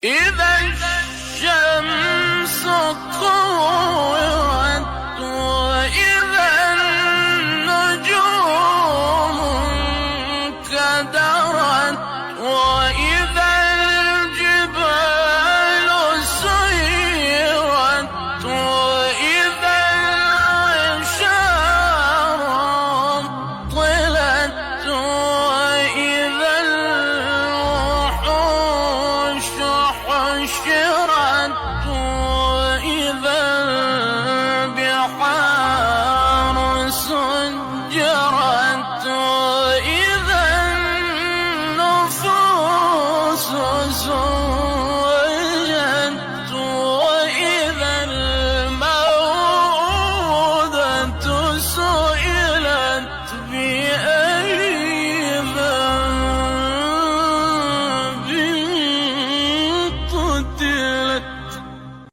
إذا الشمس كورت وإذا النجوم انكدرت وإذا الجبال سيرت وإذا العشار عطلت وإذا الوحوش حشرت وإذا البحار